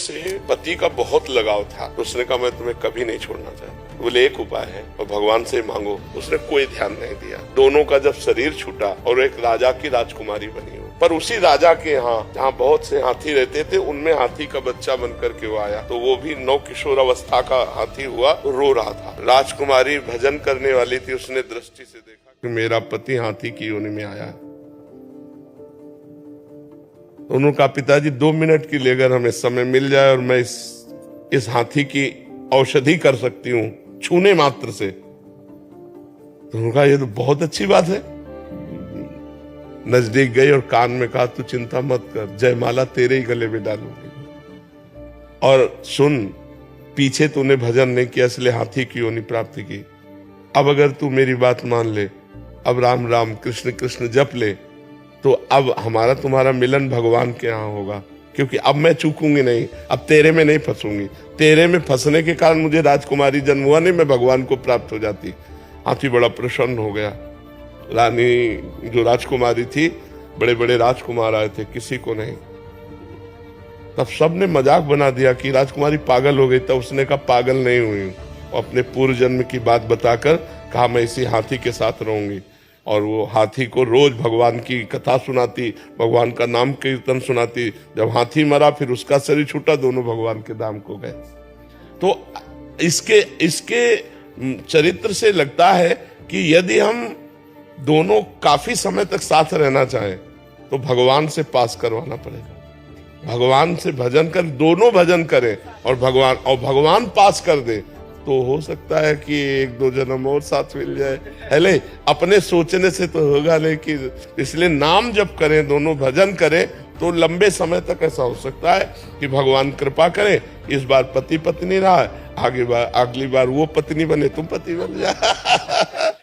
से पति का बहुत लगाव था। उसने कहा मैं तुम्हें कभी नहीं छोड़ना चाहता। बोले एक उपाय है और भगवान से मांगो। उसने कोई ध्यान नहीं दिया। दोनों का जब शरीर छूटा और एक राजा की राजकुमारी बनी हो, पर उसी राजा के यहाँ जहाँ बहुत से हाथी रहते थे उनमें हाथी का बच्चा बन करके वो आया, तो वो भी नौ किशोर अवस्था का हाथी हुआ, रो रहा था। राजकुमारी भजन करने वाली थी, उसने दृष्टि से देखा कि मेरा पति हाथी की योनि में आया है। उन्होंने कहा पिताजी 2 मिनट के लिए अगर हमें समय मिल जाए और मैं इस हाथी की औषधि कर सकती हूँ छूने मात्र से, तो उन्होंने कहा ये तो बहुत अच्छी बात है। नजदीक गई और कान में कहा तू चिंता मत कर, जयमाला तेरे ही गले में डालूंगी। और सुन, पीछे तूने भजन नहीं किया इसलिए हाथी की योनि प्राप्ति की। अब अगर तू मेरी बात मान ले, अब राम राम कृष्ण कृष्ण जप ले, तो अब हमारा तुम्हारा मिलन भगवान के यहाँ होगा, क्योंकि अब मैं चूकूंगी नहीं, अब तेरे में नहीं फंसूंगी। तेरे में फंसने के कारण मुझे राजकुमारी जन्म हुआ नहीं, मैं भगवान को प्राप्त हो जाती। हाथी बड़ा प्रसन्न हो गया। रानी जो राजकुमारी थी, बड़े बड़े राजकुमार आए थे, किसी को नहीं। तब सबने मजाक बना दिया कि राजकुमारी पागल हो गई। तब उसने कहा पागल नहीं हुई, अपने पूर्व जन्म की बात बताकर कहा मैं इसी हाथी के साथ रहूंगी। और वो हाथी को रोज भगवान की कथा सुनाती, भगवान का नाम कीर्तन सुनाती। जब हाथी मरा फिर उसका शरीर छूटा, दोनों भगवान के धाम को गए। तो इसके चरित्र से लगता है कि यदि हम दोनों काफी समय तक साथ रहना चाहें तो भगवान से पास करवाना पड़ेगा। भगवान से भजन कर, दोनों भजन करें और भगवान पास कर दे, तो हो सकता है कि 1-2 जन्म और साथ मिल जाए। अरे अपने सोचने से तो होगा नहीं, कि इसलिए नाम जप करें, दोनों भजन करें, तो लंबे समय तक ऐसा हो सकता है कि भगवान कृपा करे। इस बार पति पत्नी रहा, अगली बार वो पत्नी बने, तुम पति बन जाए।